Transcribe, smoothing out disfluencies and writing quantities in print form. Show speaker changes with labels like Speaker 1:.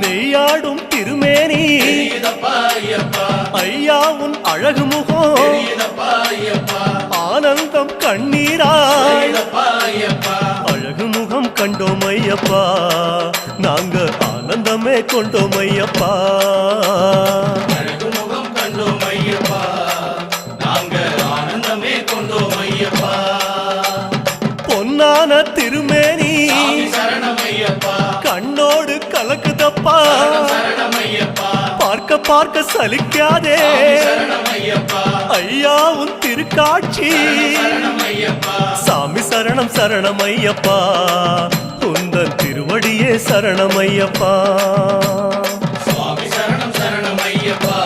Speaker 1: நெய்யாடும் திருமேனி ஐயா உன் அழகு முகம் ஆனந்தம் கண்ணீராய் அழகு முகம் கண்டோம் ஐயப்பா நாங்க ஆனந்தமே கொண்டோம் ஐயப்பா பொன்னான திருமேனி கண்ணோடு கலக்குதப்பா பார்க்க பார்க்க சலிக்காதே ஐயா உன் திருக்காட்சி சாமி சரணம் சரணம் ஐயப்பா உந்தன் திருவடியே சரணம் ஐயப்பா
Speaker 2: சுவாமி சரணம் சரணம் ஐயப்பா